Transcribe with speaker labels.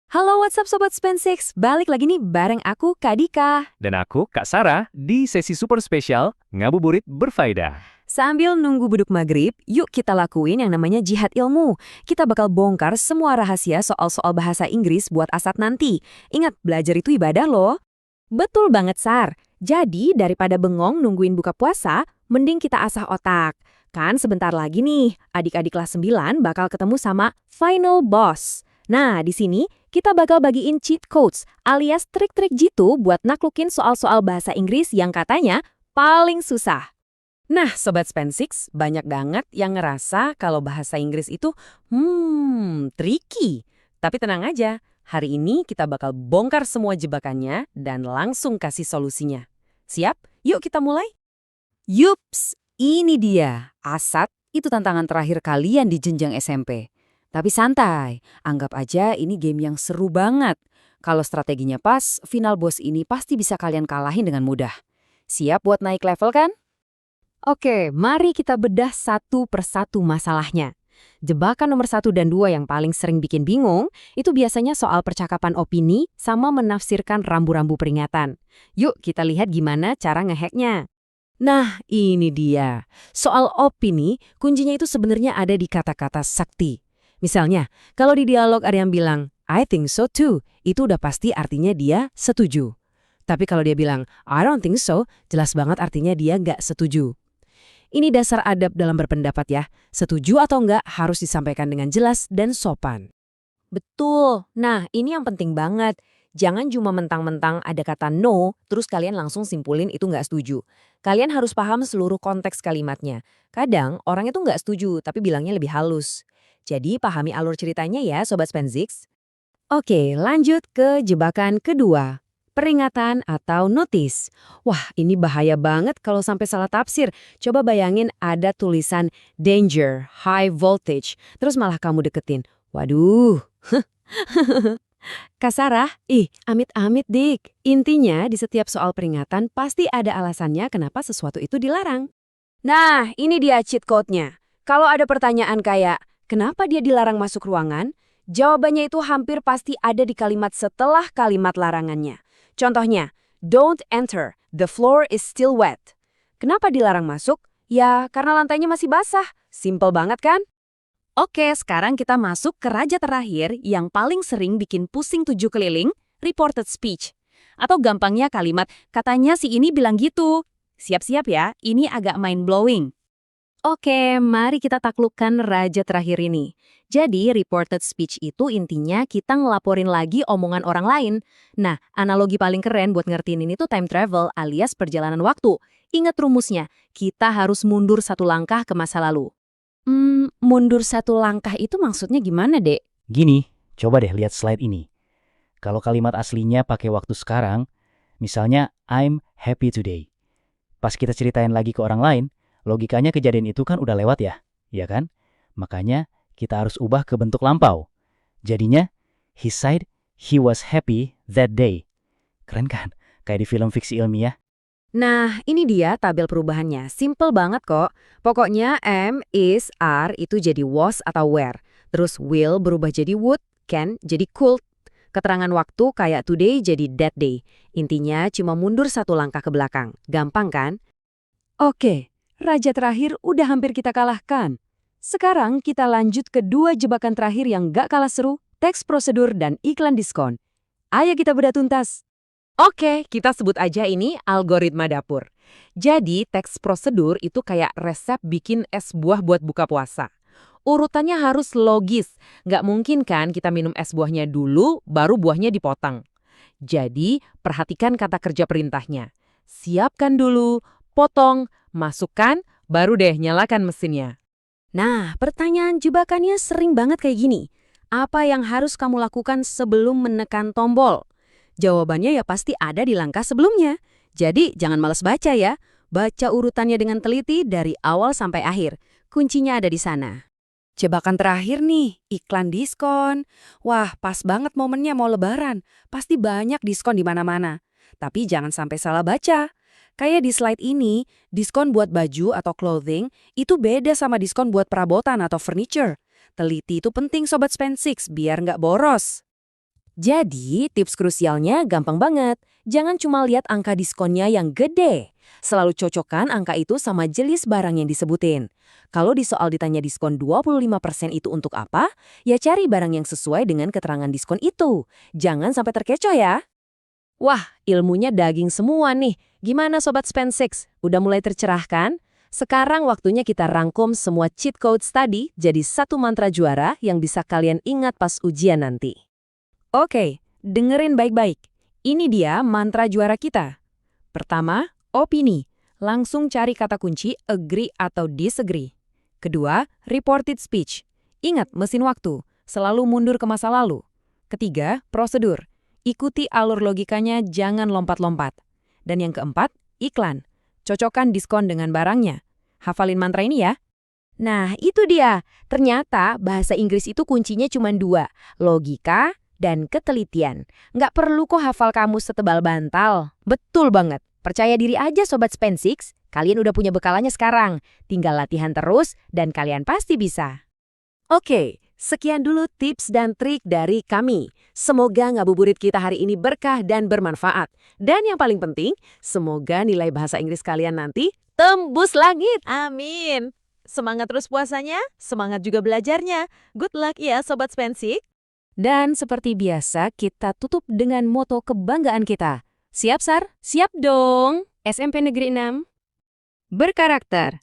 Speaker 1: Halo, what's up Sobat Spensix? Balik lagi nih bareng aku, Kak Dika.
Speaker 2: Dan aku, Kak Sarah, di sesi super spesial Ngabuburit Berfaedah.
Speaker 1: Sambil nunggu buduk maghrib, yuk kita lakuin yang namanya jihad ilmu. Kita bakal bongkar semua rahasia soal-soal bahasa Inggris buat asat nanti. Ingat, belajar itu ibadah loh. Betul banget, Sar. Jadi, daripada bengong nungguin buka puasa, mending kita asah otak. Kan sebentar lagi nih, adik-adik kelas 9 bakal ketemu sama Final Boss. Nah, di sini kita bakal bagiin cheat codes alias trik-trik jitu buat naklukin soal-soal bahasa Inggris yang katanya paling susah. Nah, Sobat Spensix, banyak banget yang ngerasa kalau bahasa Inggris itu, tricky. Tapi tenang aja, hari ini kita bakal bongkar semua jebakannya dan langsung kasih solusinya. Siap? Yuk kita mulai. Yups, ini dia. Asat, itu tantangan terakhir kalian di jenjang SMP. Tapi santai, anggap aja ini game yang seru banget. Kalau strateginya pas, final boss ini pasti bisa kalian kalahin dengan mudah. Siap buat naik level kan? Oke, mari kita bedah satu persatu masalahnya. Jebakan nomor 1 dan 2 yang paling sering bikin bingung, itu biasanya soal percakapan opini sama menafsirkan rambu-rambu peringatan. Yuk kita lihat gimana cara ngehacknya. Nah, ini dia. Soal opini, kuncinya itu sebenarnya ada di kata-kata sakti. Misalnya, kalau di dialog ada yang bilang, I think so too, itu udah pasti artinya dia setuju. Tapi kalau dia bilang, I don't think so, jelas banget artinya dia nggak setuju. Ini dasar adab dalam berpendapat ya. Setuju atau nggak harus disampaikan dengan jelas dan sopan. Betul. Nah, ini yang penting banget. Jangan cuma mentang-mentang ada kata no, terus kalian langsung simpulin itu nggak setuju. Kalian harus paham seluruh konteks kalimatnya. Kadang orang itu nggak setuju, tapi bilangnya lebih halus. Jadi pahami alur ceritanya ya Sobat Spensix. Oke, lanjut ke jebakan kedua. Peringatan atau notis. Wah, ini bahaya banget kalau sampai salah tafsir. Coba bayangin ada tulisan danger, high voltage, terus malah kamu deketin. Waduh. Kak Sarah, amit-amit dik. Intinya di setiap soal peringatan pasti ada alasannya kenapa sesuatu itu dilarang. Nah, ini dia cheat code-nya. Kalau ada pertanyaan kayak, kenapa dia dilarang masuk ruangan? Jawabannya itu hampir pasti ada di kalimat setelah kalimat larangannya. Contohnya, don't enter, the floor is still wet. Kenapa dilarang masuk? Ya, karena lantainya masih basah. Simple banget kan? Oke, sekarang kita masuk ke raja terakhir yang paling sering bikin pusing 7 keliling, reported speech. Atau gampangnya kalimat, katanya si ini bilang gitu. Siap-siap ya, ini agak mind-blowing. Oke, mari kita taklukkan raja terakhir ini. Jadi, reported speech itu intinya kita ngelaporin lagi omongan orang lain. Nah, analogi paling keren buat ngertiin ini tuh time travel alias perjalanan waktu. Ingat rumusnya, kita harus mundur satu langkah ke masa lalu. Mundur satu langkah itu maksudnya gimana, Dek?
Speaker 3: Gini, coba deh lihat slide ini. Kalau kalimat aslinya pakai waktu sekarang, misalnya I'm happy today. Pas kita ceritain lagi ke orang lain, logikanya kejadian itu kan udah lewat ya kan? Makanya kita harus ubah ke bentuk lampau. Jadinya, he said he was happy that day. Keren kan? Kayak di film fiksi ilmiah.
Speaker 1: Nah, ini dia tabel perubahannya. Simple banget kok. Pokoknya am, is, are itu jadi was atau were. Terus will berubah jadi would, can jadi could. Keterangan waktu kayak today jadi that day. Intinya cuma mundur satu langkah ke belakang. Gampang kan? Oke, raja terakhir udah hampir kita kalahkan. Sekarang kita lanjut ke 2 jebakan terakhir yang gak kalah seru, teks prosedur dan iklan diskon. Ayo kita bedah tuntas. Oke, kita sebut aja ini algoritma dapur. Jadi, teks prosedur itu kayak resep bikin es buah buat buka puasa. Urutannya harus logis. Nggak mungkin kan kita minum es buahnya dulu, baru buahnya dipotong. Jadi, perhatikan kata kerja perintahnya. Siapkan dulu, potong, masukkan, baru deh nyalakan mesinnya. Nah, pertanyaan jebakannya sering banget kayak gini. Apa yang harus kamu lakukan sebelum menekan tombol? Jawabannya ya pasti ada di langkah sebelumnya. Jadi jangan malas baca ya. Baca urutannya dengan teliti dari awal sampai akhir. Kuncinya ada di sana. Jebakan terakhir nih, iklan diskon. Wah, pas banget momennya mau lebaran. Pasti banyak diskon di mana-mana. Tapi jangan sampai salah baca. Kayak di slide ini, diskon buat baju atau clothing itu beda sama diskon buat perabotan atau furniture. Teliti itu penting Sobat Spensix biar nggak boros. Jadi, tips krusialnya gampang banget. Jangan cuma lihat angka diskonnya yang gede. Selalu cocokkan angka itu sama jenis barang yang disebutin. Kalau di soal ditanya diskon 25% itu untuk apa, ya cari barang yang sesuai dengan keterangan diskon itu. Jangan sampai terkecoh ya. Wah, ilmunya daging semua nih. Gimana Sobat Spend 6? Udah mulai tercerahkan? Sekarang waktunya kita rangkum semua cheat codes tadi jadi satu mantra juara yang bisa kalian ingat pas ujian nanti. Oke, dengerin baik-baik. Ini dia mantra juara kita. Pertama, opini. Langsung cari kata kunci agree atau disagree. Kedua, reported speech. Ingat mesin waktu, selalu mundur ke masa lalu. Ketiga, prosedur. Ikuti alur logikanya, jangan lompat-lompat. Dan yang keempat, iklan. Cocokkan diskon dengan barangnya. Hafalin mantra ini ya. Nah, itu dia. Ternyata bahasa Inggris itu kuncinya cuma 2. Logika dan ketelitian. Nggak perlu kok hafal kamus setebal bantal. Betul banget. Percaya diri aja Sobat Spend 6. Kalian udah punya bekalannya sekarang. Tinggal latihan terus dan kalian pasti bisa. Oke, sekian dulu tips dan trik dari kami. Semoga ngabuburit kita hari ini berkah dan bermanfaat. Dan yang paling penting, semoga nilai bahasa Inggris kalian nanti tembus langit. Amin. Semangat terus puasanya, semangat juga belajarnya. Good luck ya Sobat Spend 6. Dan seperti biasa, kita tutup dengan moto kebanggaan kita. Siap, Sar? Siap dong! SMP Negeri 6. Berkarakter.